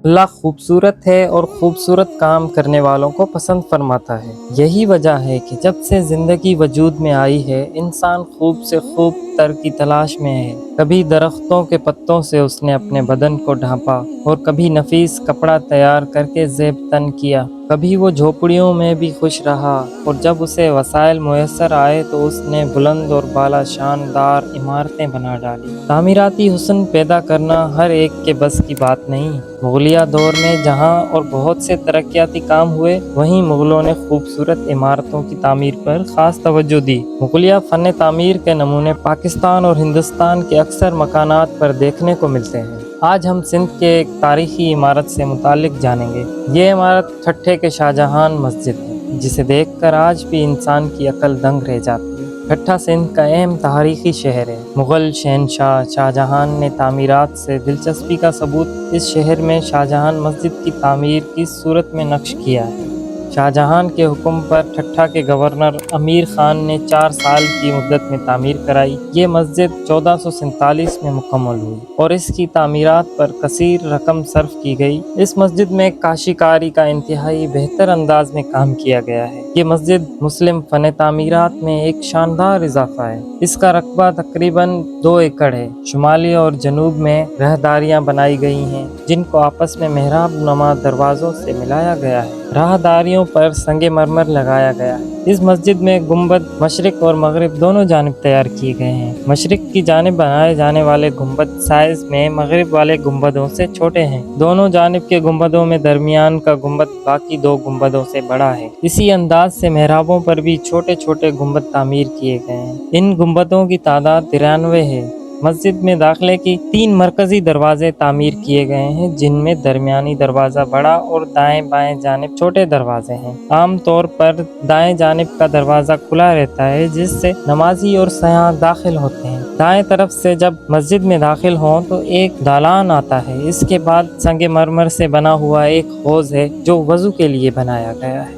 اللہ خوبصورت ہے اور خوبصورت کام کرنے والوں کو پسند فرماتا ہے۔ یہی وجہ ہے کہ جب سے زندگی وجود میں آئی ہے، انسان خوب سے خوب تر کی تلاش میں ہے۔ کبھی درختوں کے پتوں سے اس نے اپنے بدن کو ڈھانپا اور کبھی نفیس کپڑا تیار کر کے زیب تن کیا۔ کبھی وہ جھوپڑیوں میں بھی خوش رہا اور جب اسے وسائل میسر آئے تو اس نے بلند اور بالا شاندار عمارتیں بنا ڈالی۔ تعمیراتی حسن پیدا کرنا ہر ایک کے بس کی بات نہیں۔ مغلیہ دور میں جہاں اور بہت سے ترقیاتی کام ہوئے، وہیں مغلوں نے خوبصورت عمارتوں کی تعمیر پر خاص توجہ دی۔ مغلیہ فن تعمیر کے نمونے پاکستان اور ہندوستان کے اکثر مکانات پر دیکھنے کو ملتے ہیں۔ آج ہم سندھ کے ایک تاریخی عمارت سے متعلق جانیں گے۔ یہ عمارت ٹھٹھے کے شاہجہان مسجد ہے، جسے دیکھ کر آج بھی انسان کی عقل دنگ رہ جاتی ہے۔ ٹھٹھہ سندھ کا اہم تاریخی شہر ہے۔ مغل شہنشاہ شاہجہان نے تعمیرات سے دلچسپی کا ثبوت اس شہر میں شاہجہان مسجد کی تعمیر کی صورت میں نقش کیا ہے۔ شاہجہان کے حکم پر ٹھٹھہ کے گورنر امیر خان نے 4 سال کی مدت میں تعمیر کرائی۔ یہ مسجد 1447 میں مکمل ہوئی اور اس کی تعمیرات پر کثیر رقم صرف کی گئی۔ اس مسجد میں کاشی کاری کا انتہائی بہتر انداز میں کام کیا گیا ہے۔ یہ مسجد مسلم فن تعمیرات میں ایک شاندار اضافہ ہے۔ اس کا رقبہ تقریباً 2 ایکڑ ہے۔ شمالی اور جنوب میں راہداریاں بنائی گئی ہیں، جن کو آپس میں محراب نما دروازوں سے ملایا گیا ہے۔ راہداریوں پر سنگ مرمر لگایا گیا ہے۔ اس مسجد میں گنبد مشرق اور مغرب دونوں جانب تیار کیے گئے ہیں۔ مشرق کی جانب بنائے جانے والے گنبد سائز میں مغرب والے گنبدوں سے چھوٹے ہیں۔ دونوں جانب کے گنبدوں میں درمیان کا گنبد باقی 2 گنبدوں سے بڑا ہے۔ اسی انداز سے محرابوں پر بھی چھوٹے چھوٹے گنبد تعمیر کیے گئے ہیں۔ ان گنبدوں کی تعداد 93 ہے۔ مسجد میں داخلے کی 3 مرکزی دروازے تعمیر کیے گئے ہیں، جن میں درمیانی دروازہ بڑا اور دائیں بائیں جانب چھوٹے دروازے ہیں۔ عام طور پر دائیں جانب کا دروازہ کھلا رہتا ہے، جس سے نمازی اور سیاح داخل ہوتے ہیں۔ دائیں طرف سے جب مسجد میں داخل ہوں تو ایک دالان آتا ہے۔ اس کے بعد سنگ مرمر سے بنا ہوا ایک حوض ہے، جو وضو کے لیے بنایا گیا ہے۔